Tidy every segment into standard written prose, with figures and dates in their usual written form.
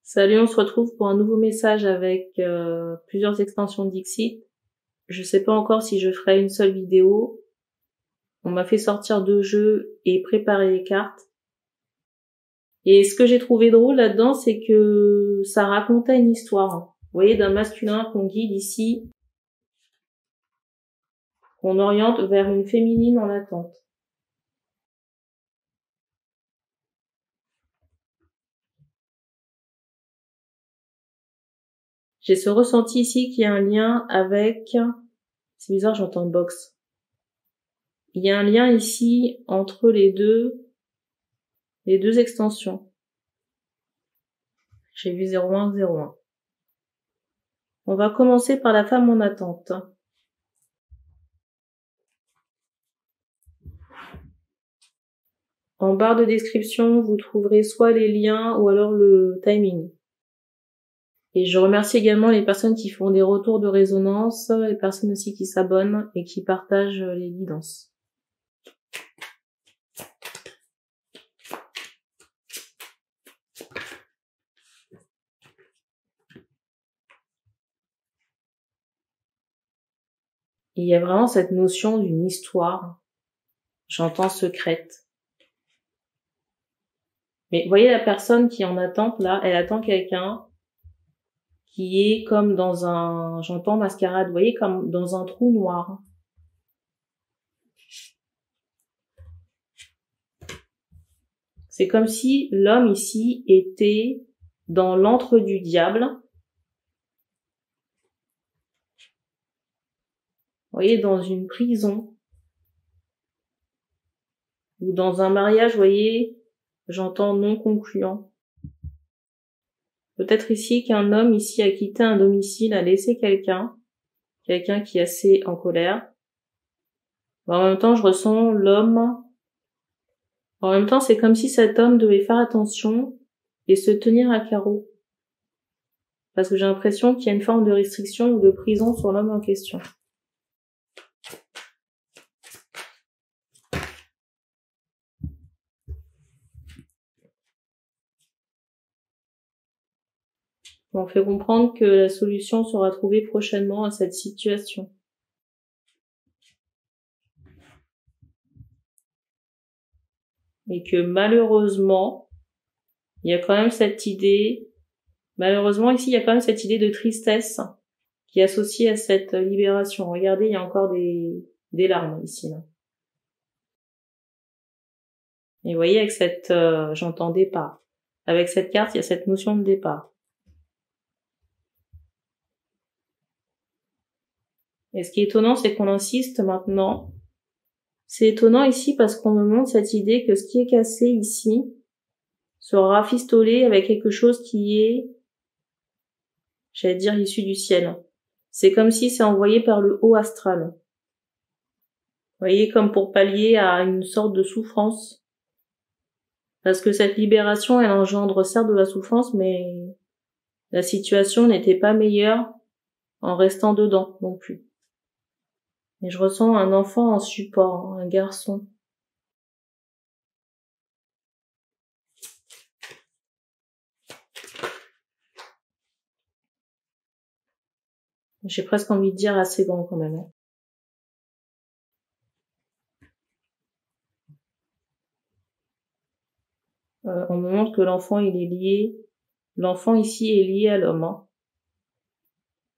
Salut, on se retrouve pour un nouveau message avec plusieurs extensions Dixit. Je sais pas encore si je ferai une seule vidéo. On m'a fait sortir 2 jeux et préparer les cartes. Et ce que j'ai trouvé drôle là-dedans, c'est que ça racontait une histoire. Vous voyez, d'un masculin qu'on guide ici, qu'on oriente vers une féminine en attente. J'ai ce ressenti ici qui a un lien avec... C'est bizarre, j'entends box. Il y a un lien ici entre les deux extensions. J'ai vu 0101. On va commencer par la femme en attente. En barre de description, vous trouverez soit les liens ou alors le timing. Et je remercie également les personnes qui font des retours de résonance, les personnes aussi qui s'abonnent et qui partagent les guidances. Il y a vraiment cette notion d'une histoire, j'entends secrète. Mais vous voyez la personne qui est en attente là, elle attend quelqu'un qui est comme dans un, j'entends mascarade, vous voyez, comme dans un trou noir. C'est comme si l'homme ici était dans l'antre du diable. Vous voyez, dans une prison. Ou dans un mariage, vous voyez, j'entends non concluant. Peut-être ici qu'un homme ici a quitté un domicile, a laissé quelqu'un qui est assez en colère. En même temps, je ressens l'homme. En même temps, c'est comme si cet homme devait faire attention et se tenir à carreau. Parce que j'ai l'impression qu'il y a une forme de restriction ou de prison sur l'homme en question. On fait comprendre que la solution sera trouvée prochainement à cette situation. Et que malheureusement, il y a quand même cette idée, malheureusement ici, il y a quand même cette idée de tristesse qui est associée à cette libération. Regardez, il y a encore des larmes ici, là. Et vous voyez, avec cette, j'entends départ. Avec cette carte, il y a cette notion de départ. Et ce qui est étonnant, c'est qu'on insiste maintenant. C'est étonnant ici parce qu'on me montre cette idée que ce qui est cassé ici sera rafistolé avec quelque chose qui est, j'allais dire, issu du ciel. C'est comme si c'est envoyé par le haut astral. Vous voyez, comme pour pallier à une sorte de souffrance. Parce que cette libération, elle engendre certes de la souffrance, mais la situation n'était pas meilleure en restant dedans non plus. Et je ressens un enfant en support, un garçon. J'ai presque envie de dire assez grand quand même. On me montre que l'enfant, il est lié. L'enfant ici est lié à l'homme. Hein.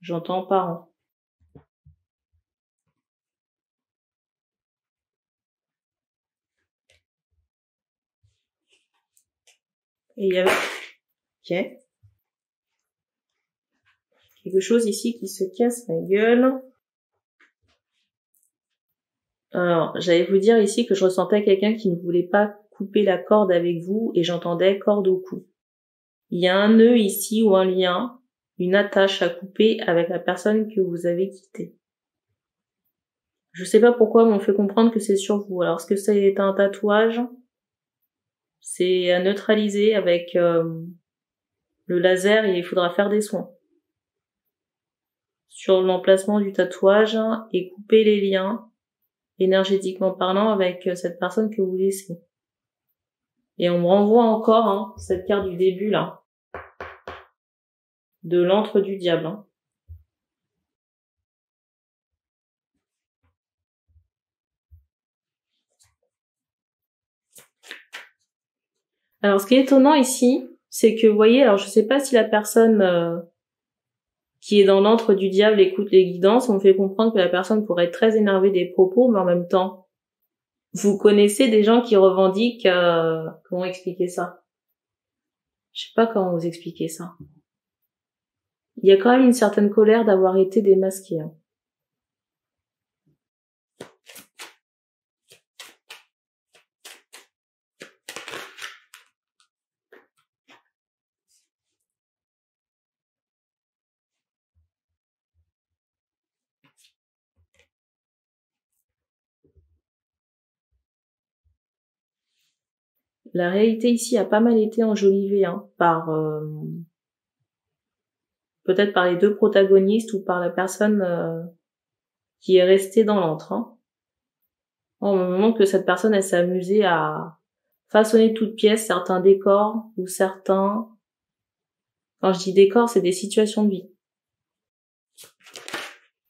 J'entends parent. Et il y avait... Ok. Quelque chose ici qui se casse la gueule. Alors, j'allais vous dire ici que je ressentais quelqu'un qui ne voulait pas couper la corde avec vous et j'entendais corde au cou. Il y a un nœud ici ou un lien, une attache à couper avec la personne que vous avez quittée. Je sais pas pourquoi, mais on fait comprendre que c'est sur vous. Alors, est-ce que c'est un tatouage? C'est à neutraliser avec le laser et il faudra faire des soins sur l'emplacement du tatouage et couper les liens énergétiquement parlant avec cette personne que vous laissez. Et on me renvoie encore cette carte du début là. de l'antre du diable. Hein. Alors, ce qui est étonnant ici, c'est que, vous voyez, alors je sais pas si la personne qui est dans l'antre du diable écoute les guidances, on me fait comprendre que la personne pourrait être très énervée des propos, mais en même temps, vous connaissez des gens qui revendiquent, comment expliquer ça? Je sais pas comment vous expliquer ça. Il y a quand même une certaine colère d'avoir été démasqué. Hein. La réalité ici a pas mal été enjolivée par peut-être par les deux protagonistes ou par la personne qui est restée dans l'antre. Hein. Au moment que cette personne elle s'est amusée à façonner de toutes pièces certains décors ou certains... Quand je dis décors, c'est des situations de vie.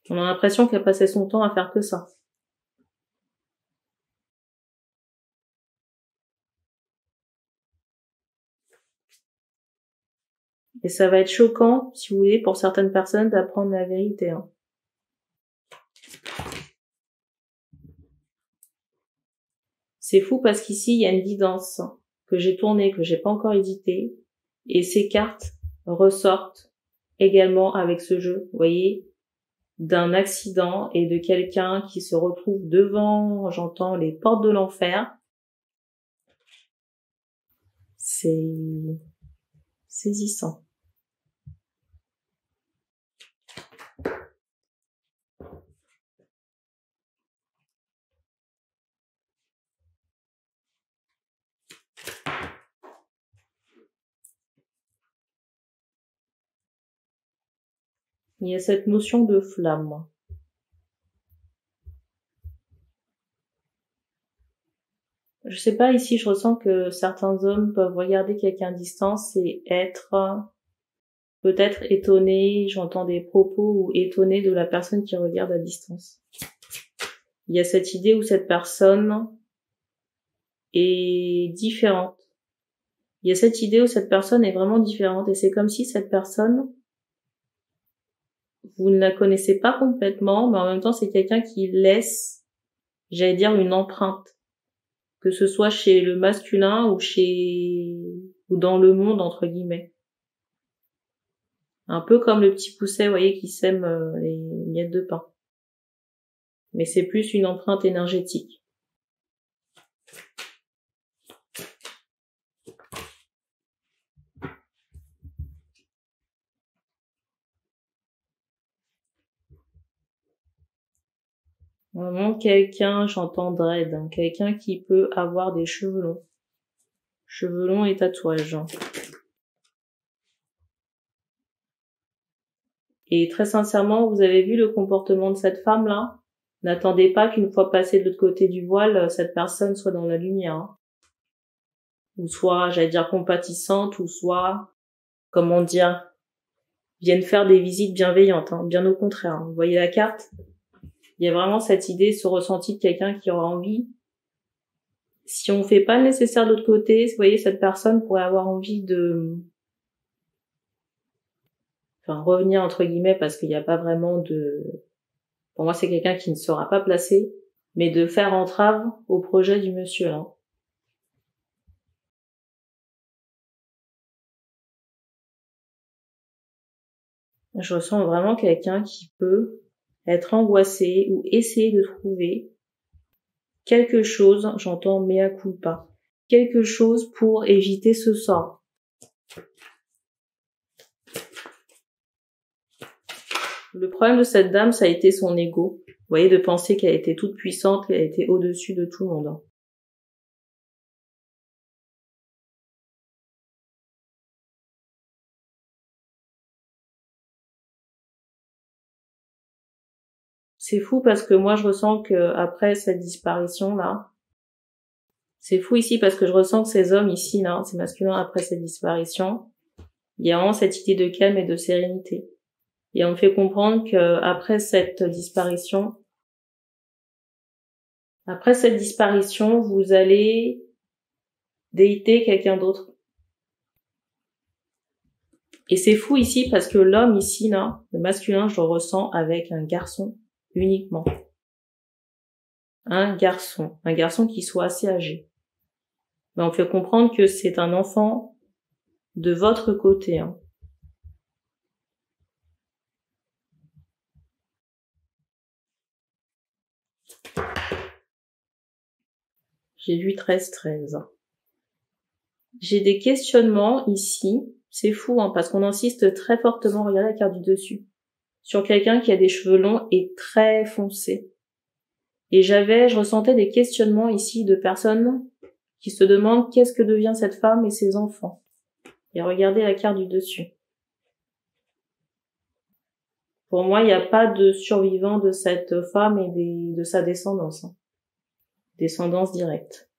On a l'impression qu'elle passait son temps à faire que ça. Et ça va être choquant, si vous voulez, pour certaines personnes d'apprendre la vérité. Hein. C'est fou parce qu'ici, il y a une guidance que j'ai tournée, que j'ai pas encore éditée. Et ces cartes ressortent également avec ce jeu, vous voyez, d'un accident et de quelqu'un qui se retrouve devant, j'entends, les portes de l'enfer. C'est saisissant. Il y a cette notion de flamme. Je sais pas, ici, je ressens que certains hommes peuvent regarder quelqu'un à distance et être peut-être étonnés, j'entends des propos ou étonnés de la personne qui regarde à distance. Il y a cette idée où cette personne est différente. Il y a cette idée où cette personne est vraiment différente et c'est comme si cette personne, vous ne la connaissez pas complètement, mais en même temps c'est quelqu'un qui laisse, j'allais dire, une empreinte. Que ce soit chez le masculin ou dans le monde, entre guillemets. Un peu comme le petit pousset, vous voyez, qui sème les miettes de pain. Mais c'est plus une empreinte énergétique. Vraiment quelqu'un, j'entends dread, hein, quelqu'un qui peut avoir des cheveux longs. Cheveux longs et tatouages. Et très sincèrement, vous avez vu le comportement de cette femme-là? N'attendez pas qu'une fois passé de l'autre côté du voile, cette personne soit dans la lumière. Hein. Ou soit, j'allais dire, compatissante, ou soit, comment dire, vienne faire des visites bienveillantes. Hein. Bien au contraire. Hein. Vous voyez la carte? Il y a vraiment cette idée, ce ressenti de quelqu'un qui aura envie. Si on fait pas le nécessaire de l'autre côté, vous voyez, cette personne pourrait avoir envie de... Enfin, revenir entre guillemets, parce qu'il n'y a pas vraiment de... Pour moi, c'est quelqu'un qui ne sera pas placé, mais de faire entrave au projet du monsieur, là. Je ressens vraiment quelqu'un qui peut être angoissé ou essayer de trouver quelque chose, j'entends mea culpa, quelque chose pour éviter ce sort. Le problème de cette dame, ça a été son ego. Vous voyez, de penser qu'elle était toute puissante, qu'elle était au-dessus de tout le monde. C'est fou parce que moi, je ressens que après cette disparition-là, c'est fou ici parce que je ressens que ces hommes ici, là, ces masculins après cette disparition, Il y a vraiment cette idée de calme et de sérénité. Et on me fait comprendre que après cette disparition, vous allez dater quelqu'un d'autre. Et c'est fou ici parce que l'homme ici, là, le masculin, je le ressens avec un garçon uniquement. Un garçon qui soit assez âgé. Mais on fait comprendre que c'est un enfant de votre côté. Hein. J'ai vu 13. J'ai des questionnements ici. C'est fou, hein, parce qu'on insiste très fortement, regardez la carte du dessus, sur quelqu'un qui a des cheveux longs et très foncés. Et je ressentais des questionnements ici de personnes qui se demandent qu'est-ce que devient cette femme et ses enfants. Et regardez la carte du dessus. Pour moi, il n'y a pas de survivant de cette femme et de sa descendance. Hein. Descendance directe.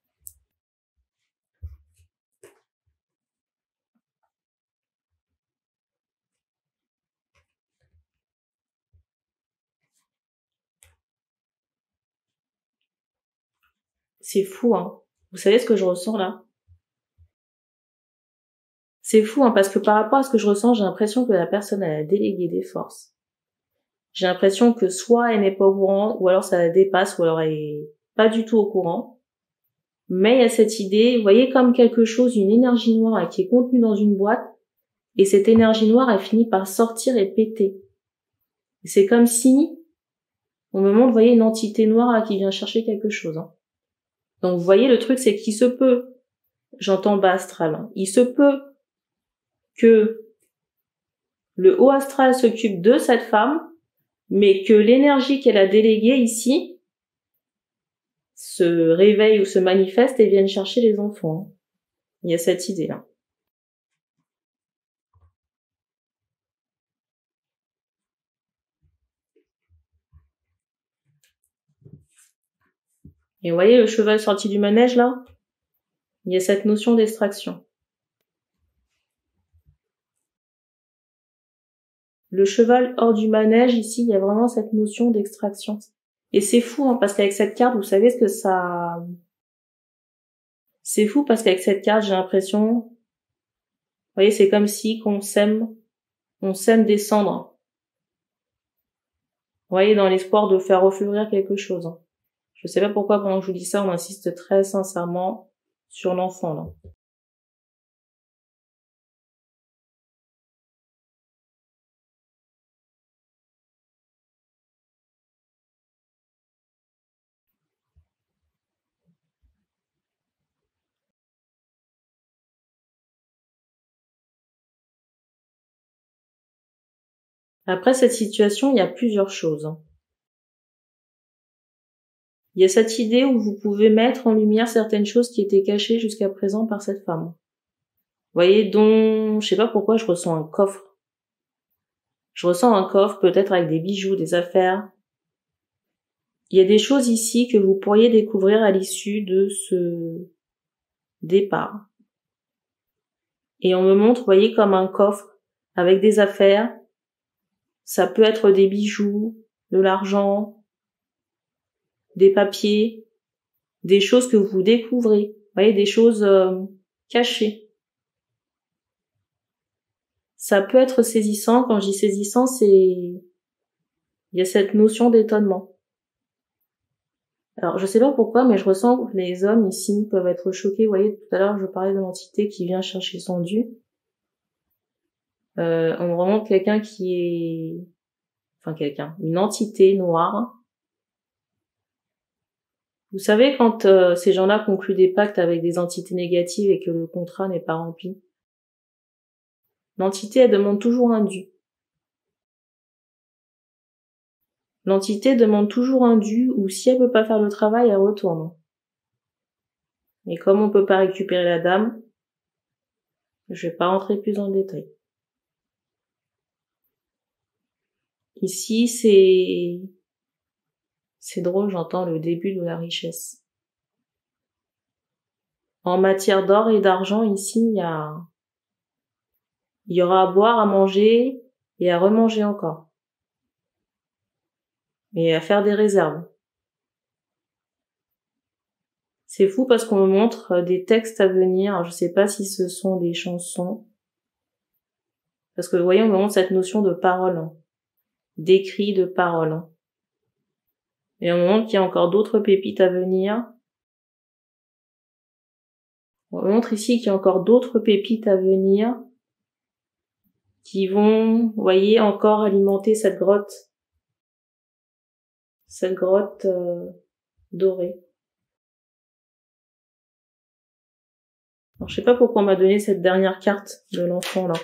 C'est fou, hein. Vous savez ce que je ressens là? C'est fou, hein, parce que par rapport à ce que je ressens, j'ai l'impression que la personne, elle a délégué des forces. J'ai l'impression que soit elle n'est pas au courant, ou alors ça la dépasse, ou alors elle est pas du tout au courant. Mais il y a cette idée, vous voyez, comme quelque chose, une énergie noire qui est contenue dans une boîte, et cette énergie noire, elle finit par sortir et péter. Et c'est comme si, au moment, vous voyez une entité noire là, qui vient chercher quelque chose. Hein. Donc vous voyez, le truc, c'est qu'il se peut, j'entends bas astral, hein, il se peut que le haut astral s'occupe de cette femme, mais que l'énergie qu'elle a déléguée ici se réveille ou se manifeste et vienne chercher les enfants. Il y a cette idée-là. Et vous voyez le cheval sorti du manège là? Il y a cette notion d'extraction. Le cheval hors du manège, ici, il y a vraiment cette notion d'extraction. Et c'est fou, hein, parce qu'avec cette carte, vous savez ce que ça... C'est fou parce qu'avec cette carte, j'ai l'impression... Vous voyez, c'est comme si on sème des cendres. Vous voyez, dans l'espoir de faire refleurir quelque chose. Hein. Je sais pas pourquoi, pendant que je vous dis ça, on insiste très sincèrement sur l'enfant, là. Après cette situation, il y a plusieurs choses. Il y a cette idée où vous pouvez mettre en lumière certaines choses qui étaient cachées jusqu'à présent par cette femme. Vous voyez, dont, je sais pas pourquoi, je ressens un coffre. Je ressens un coffre, peut-être avec des bijoux, des affaires. Il y a des choses ici que vous pourriez découvrir à l'issue de ce départ. Et on me montre, vous voyez, comme un coffre avec des affaires. Ça peut être des bijoux, de l'argent, des papiers, des choses que vous découvrez. Vous voyez, des choses cachées. Ça peut être saisissant. Quand je dis saisissant, il y a cette notion d'étonnement. Alors, je sais pas pourquoi, mais je ressens que les hommes ici peuvent être choqués. Vous voyez, tout à l'heure, je parlais de l'entité qui vient chercher son dû. On me remonte quelqu'un qui est... une entité noire. Vous savez, quand ces gens-là concluent des pactes avec des entités négatives et que le contrat n'est pas rempli, l'entité, elle demande toujours un dû. L'entité demande toujours un dû, ou si elle peut pas faire le travail, elle retourne. Et comme on peut pas récupérer la dame, je vais pas rentrer plus dans le détail. Ici, c'est drôle, j'entends le début de la richesse. En matière d'or et d'argent, ici, il y a Il y aura à boire, à manger et à remanger encore. Et à faire des réserves. C'est fou parce qu'on me montre des textes à venir. Alors, je sais pas si ce sont des chansons. Parce que vous voyez, on me montre cette notion de parole. D'écrit, de parole. Et on me montre qu'il y a encore d'autres pépites à venir. On me montre ici qu'il y a encore d'autres pépites à venir qui vont, vous voyez, encore alimenter cette grotte. Cette grotte dorée. Alors, je sais pas pourquoi on m'a donné cette dernière carte de l'enfant là.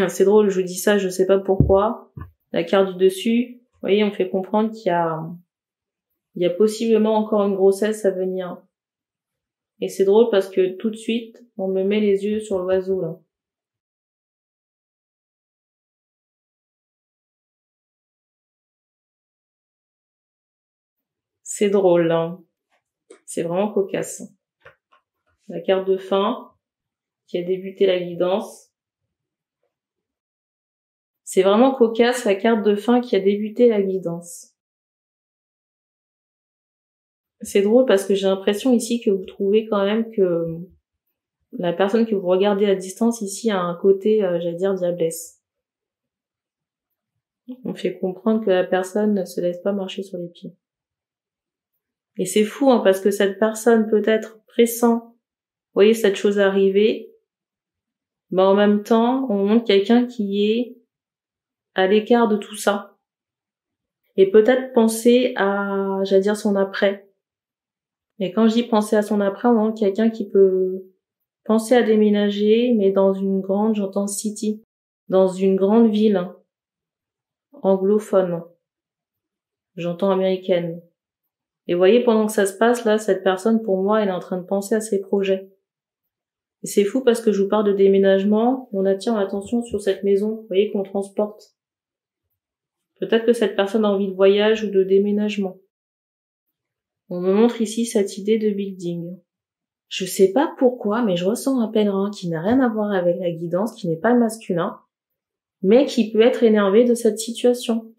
C'est drôle, je vous dis ça, je sais pas pourquoi. La carte du dessus, vous voyez, on fait comprendre qu'il y a possiblement encore une grossesse à venir. Et c'est drôle parce que tout de suite, on me met les yeux sur l'oiseau là. C'est drôle, hein. C'est vraiment cocasse. La carte de fin, qui a débuté la guidance. C'est vraiment cocasse, la carte de fin qui a débuté la guidance. C'est drôle parce que j'ai l'impression ici que vous trouvez quand même que la personne que vous regardez à distance ici a un côté, j'allais dire, diablesse. On fait comprendre que la personne ne se laisse pas marcher sur les pieds. Et c'est fou, hein, parce que cette personne peut-être pressent, vous voyez, cette chose arriver, mais en même temps, on montre quelqu'un qui est à l'écart de tout ça. Et peut-être penser à, j'allais dire, son après. Et quand je dis penser à son après, on montre quelqu'un qui peut penser à déménager, mais dans une grande, j'entends city, dans une grande ville anglophone, j'entends américaine. Et vous voyez, pendant que ça se passe, là, cette personne, pour moi, elle est en train de penser à ses projets. Et c'est fou parce que je vous parle de déménagement, on attire l'attention sur cette maison, vous voyez, qu'on transporte. Peut-être que cette personne a envie de voyage ou de déménagement. On me montre ici cette idée de building. Je sais pas pourquoi, mais je ressens un pèlerin qui n'a rien à voir avec la guidance, qui n'est pas le masculin, mais qui peut être énervé de cette situation.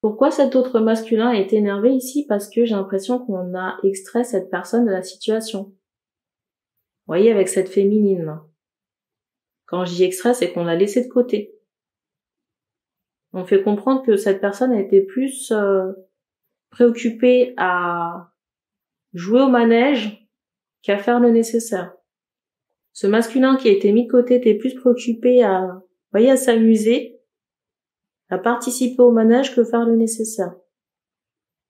Pourquoi cet autre masculin est énervé ici? Parce que j'ai l'impression qu'on a extrait cette personne de la situation. Vous voyez, avec cette féminine. Quand je dis extrait, c'est qu'on l'a laissé de côté. On fait comprendre que cette personne a été plus préoccupée à jouer au manège qu'à faire le nécessaire. Ce masculin qui a été mis de côté était plus préoccupé à, vous voyez, à s'amuser, à participer au manège que faire le nécessaire.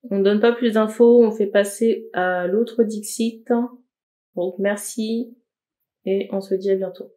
On ne donne pas plus d'infos, on fait passer à l'autre Dixit. Donc merci et on se dit à bientôt.